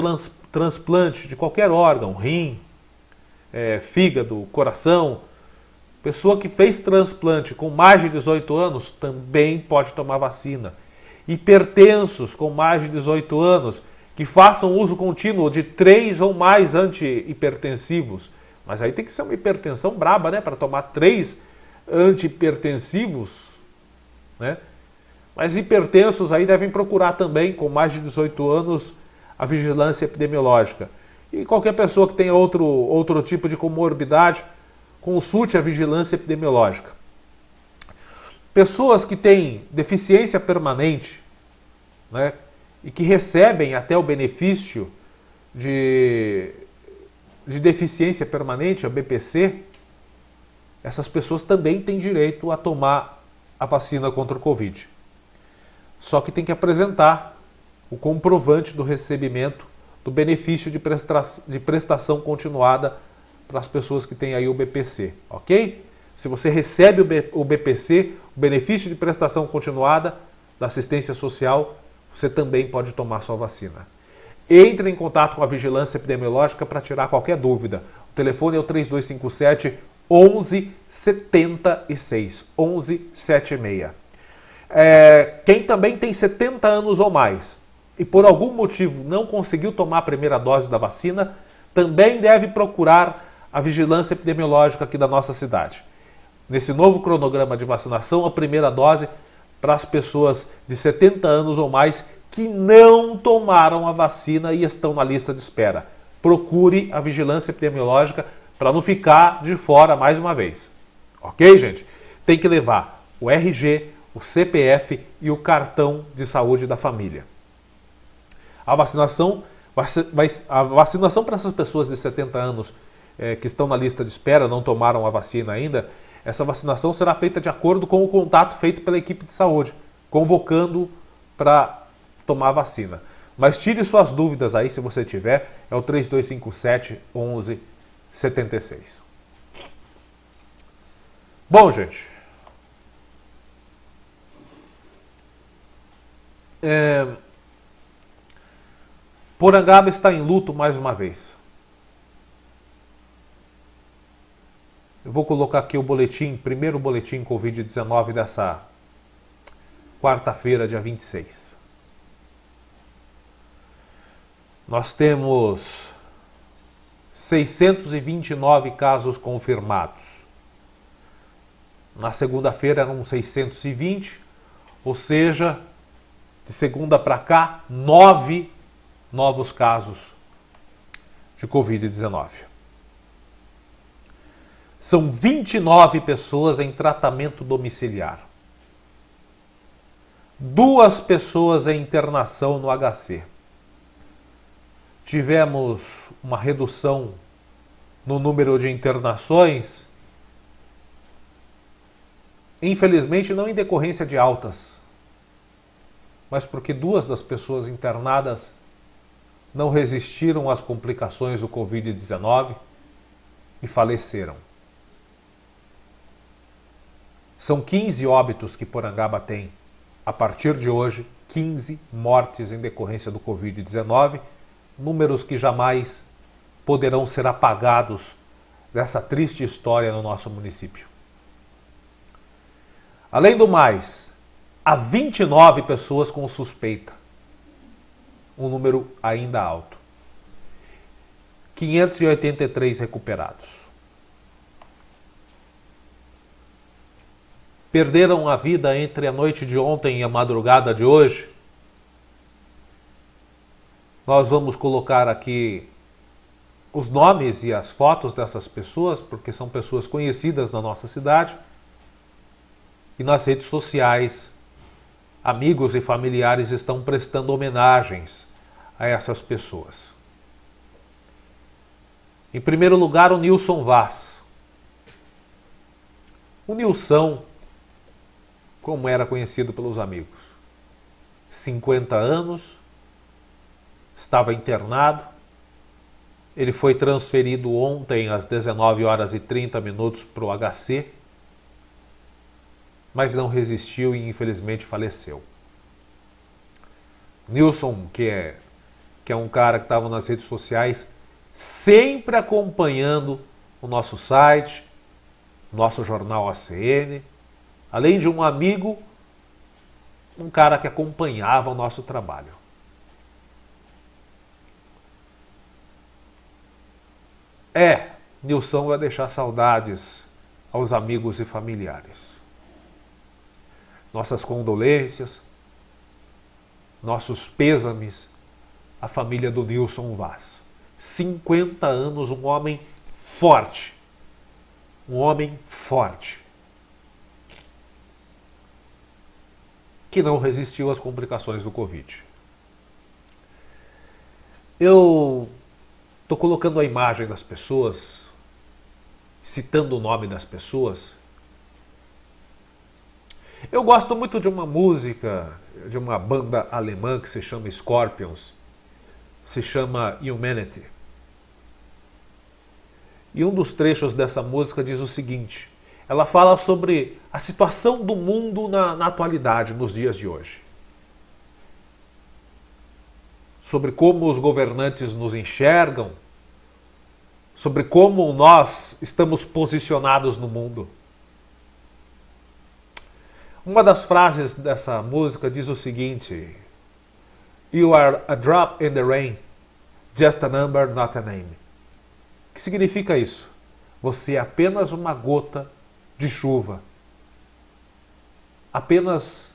transplante de qualquer órgão, rim, fígado, coração, pessoa que fez transplante com mais de 18 anos também pode tomar vacina. Hipertensos com mais de 18 anos que façam uso contínuo de 3 ou mais antihipertensivos. Mas aí tem que ser uma hipertensão braba, né? Para tomar 3 antihipertensivos, né? Mas hipertensos aí devem procurar também, com mais de 18 anos, a vigilância epidemiológica. E qualquer pessoa que tenha outro tipo de comorbidade, consulte a vigilância epidemiológica. Pessoas que têm deficiência permanente, né, e que recebem até o benefício de deficiência permanente, a BPC, essas pessoas também têm direito a tomar a vacina contra o Covid. Só que tem que apresentar o comprovante do recebimento do benefício de prestação continuada para as pessoas que têm aí o BPC, ok? Se você recebe o BPC, o benefício de prestação continuada da assistência social, você também pode tomar sua vacina. Entre em contato com a vigilância epidemiológica para tirar qualquer dúvida. O telefone é o 3257 1176. 1176. Quem também tem 70 anos ou mais e por algum motivo não conseguiu tomar a primeira dose da vacina, também deve procurar a vigilância epidemiológica aqui da nossa cidade. Nesse novo cronograma de vacinação, a primeira dose para as pessoas de 70 anos ou mais que não tomaram a vacina e estão na lista de espera. Procure a vigilância epidemiológica para não ficar de fora mais uma vez. Ok, gente? Tem que levar o RG, o CPF e o cartão de saúde da família. A vacinação Mas a vacinação para essas pessoas de 70 anos que estão na lista de espera, não tomaram a vacina ainda, essa vacinação será feita de acordo com o contato feito pela equipe de saúde, convocando para tomar a vacina. Mas tire suas dúvidas aí, se você tiver, é o 3257-1176. Bom, gente, Porangaba está em luto mais uma vez. Eu vou colocar aqui o boletim, primeiro boletim Covid-19 dessa quarta-feira, dia 26. Nós temos 629 casos confirmados. Na segunda-feira eram 620, ou seja, de segunda para cá, 9 novos casos de Covid-19. São 29 pessoas em tratamento domiciliar. 2 pessoas em internação no HC. Tivemos uma redução no número de internações, infelizmente não em decorrência de altas, mas porque 2 das pessoas internadas não resistiram às complicações do Covid-19 e faleceram. São 15 óbitos que Porangaba tem. A partir de hoje, 15 mortes em decorrência do Covid-19, números que jamais poderão ser apagados dessa triste história no nosso município. Além do mais, há 29 pessoas com suspeita. Um número ainda alto. 583 recuperados. Perderam a vida entre a noite de ontem e a madrugada de hoje. Nós vamos colocar aqui os nomes e as fotos dessas pessoas, porque são pessoas conhecidas na nossa cidade. E nas redes sociais, amigos e familiares estão prestando homenagens a essas pessoas. Em primeiro lugar, o Nilson Vaz. O Nilson, como era conhecido pelos amigos, 50 anos, estava internado. Ele foi transferido ontem às 19h30 para o HC, mas não resistiu e infelizmente faleceu. Nilson, que é um cara que estava nas redes sociais, sempre acompanhando o nosso site, nosso jornal ACN, além de um amigo, um cara que acompanhava o nosso trabalho. Nilson vai deixar saudades aos amigos e familiares. Nossas condolências, nossos pêsames à família do Nilson Vaz. 50 anos, um homem forte. Um homem forte. Que não resistiu às complicações do Covid. Eu estou colocando a imagem das pessoas, citando o nome das pessoas. Eu gosto muito de uma música de uma banda alemã que se chama Scorpions, se chama Humanity. E um dos trechos dessa música diz o seguinte: ela fala sobre a situação do mundo na atualidade, nos dias de hoje. Sobre como os governantes nos enxergam, sobre como nós estamos posicionados no mundo. Uma das frases dessa música diz o seguinte: You are a drop in the rain, just a number, not a name. O que significa isso? Você é apenas uma gota de chuva. Apenas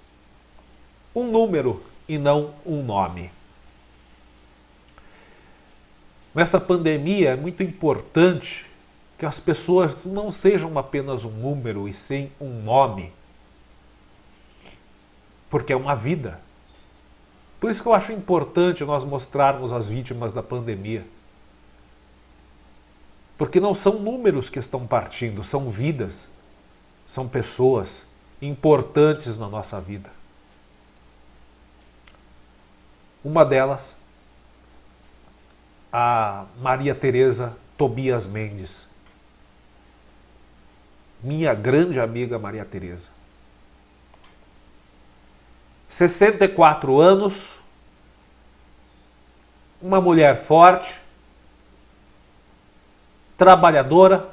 um número e não um nome. Nessa pandemia é muito importante que as pessoas não sejam apenas um número e sim um nome. Porque é uma vida. Por isso que eu acho importante nós mostrarmos as vítimas da pandemia. Porque não são números que estão partindo, são vidas, são pessoas importantes na nossa vida. Uma delas, a Maria Tereza Tobias Mendes. Minha grande amiga Maria Tereza. 64 anos, uma mulher forte, trabalhadora,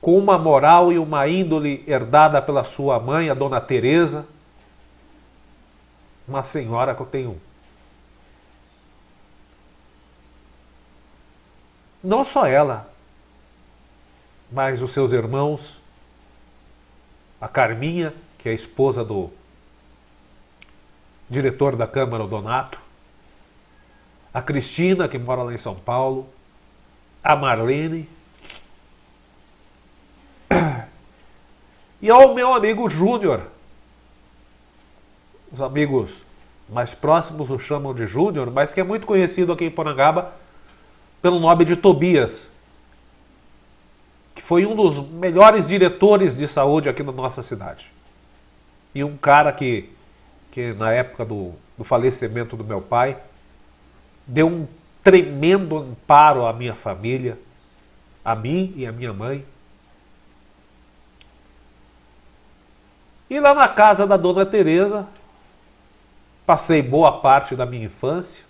com uma moral e uma índole herdada pela sua mãe, a Dona Teresa, uma senhora que eu tenho. Não só ela, mas os seus irmãos, a Carminha, que é a esposa do diretor da Câmara, o Donato, a Cristina, que mora lá em São Paulo, a Marlene, e ao meu amigo Júnior. Os amigos mais próximos o chamam de Júnior, mas que é muito conhecido aqui em Porangaba pelo nome de Tobias, que foi um dos melhores diretores de saúde aqui na nossa cidade. E um cara que na época do falecimento do meu pai, deu um tremendo amparo à minha família, a mim e à minha mãe. E lá na casa da Dona Teresa, passei boa parte da minha infância.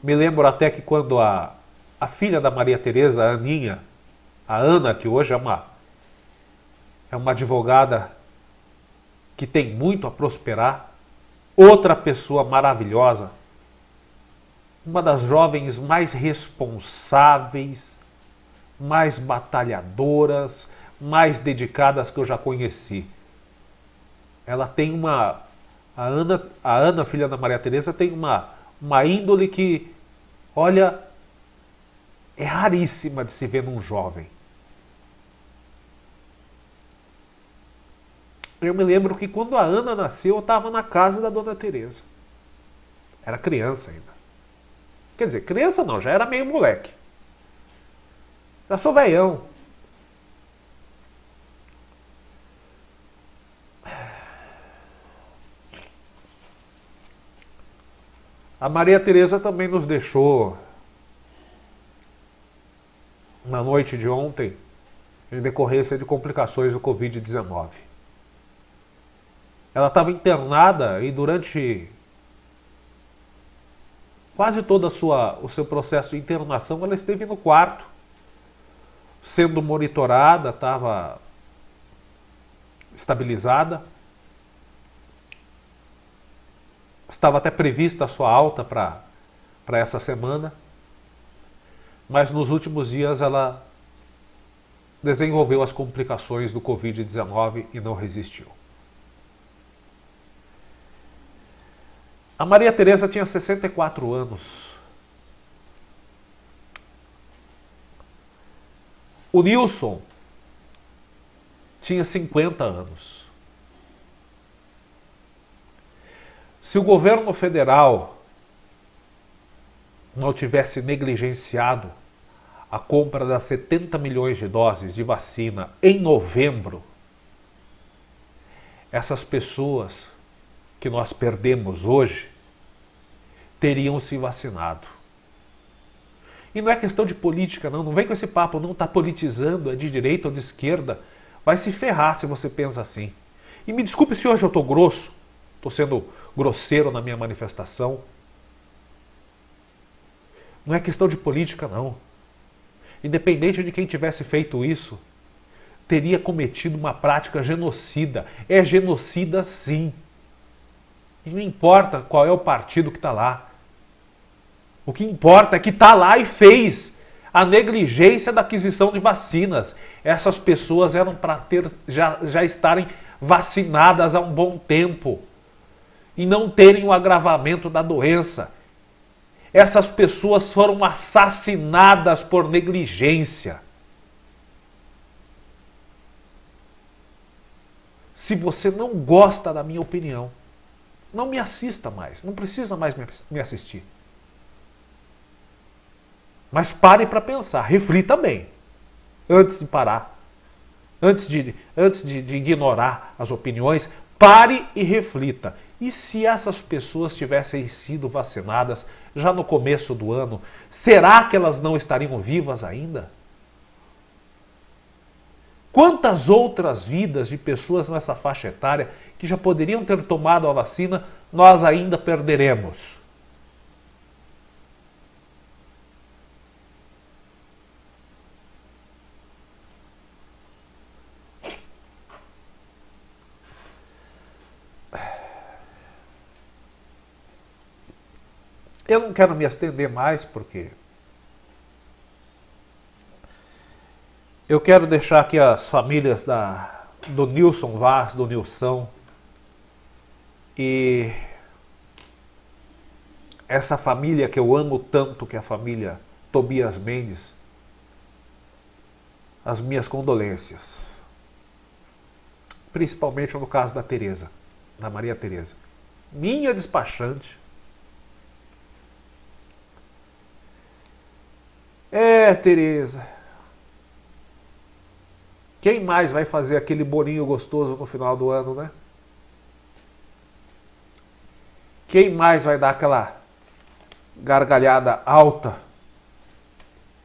Me lembro até que quando a filha da Maria Teresa, a Aninha, a Ana, que hoje é uma advogada que tem muito a prosperar, outra pessoa maravilhosa, uma das jovens mais responsáveis, mais batalhadoras, mais dedicadas que eu já conheci. Ela tem a Ana, filha da Maria Teresa, tem uma índole que, olha, é raríssima de se ver num jovem. Eu me lembro que quando a Ana nasceu, eu estava na casa da Dona Teresa. Era criança ainda. Quer dizer, criança não, já era meio moleque. Já sou velhão. A Maria Teresa também nos deixou na noite de ontem, em decorrência de complicações do Covid-19. Ela estava internada e durante quase todo o seu processo de internação, ela esteve no quarto, sendo monitorada, estava estabilizada. Estava até prevista a sua alta para essa semana, mas nos últimos dias ela desenvolveu as complicações do Covid-19 e não resistiu. A Maria Teresa tinha 64 anos. O Nilson tinha 50 anos. Se o governo federal não tivesse negligenciado a compra das 70 milhões de doses de vacina em novembro, essas pessoas que nós perdemos hoje teriam se vacinado. E não é questão de política, não vem com esse papo, não está politizando, é de direita ou de esquerda, vai se ferrar se você pensa assim. E me desculpe se hoje eu estou grosso, estou sendo grosseiro na minha manifestação. Não é questão de política, não. Independente de quem tivesse feito isso, teria cometido uma prática genocida. É genocida, sim. E não importa qual é o partido que está lá. O que importa é que está lá e fez a negligência da aquisição de vacinas. Essas pessoas eram para já estarem vacinadas há um bom tempo e não terem o agravamento da doença. Essas pessoas foram assassinadas por negligência. Se você não gosta da minha opinião, não me assista mais, não precisa mais me assistir. Mas pare para pensar, reflita bem, antes de parar, antes de ignorar as opiniões, pare e reflita. E se essas pessoas tivessem sido vacinadas já no começo do ano, será que elas não estariam vivas ainda? Quantas outras vidas de pessoas nessa faixa etária que já poderiam ter tomado a vacina, nós ainda perderemos? Eu não quero me estender mais, porque eu quero deixar aqui as famílias do Nilson Vaz, do Nilson, e essa família que eu amo tanto, que é a família Tobias Mendes, as minhas condolências. Principalmente no caso da Tereza, da Maria Tereza, minha despachante. Tereza, quem mais vai fazer aquele bolinho gostoso no final do ano, né? Quem mais vai dar aquela gargalhada alta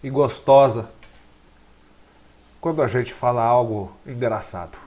e gostosa quando a gente fala algo engraçado?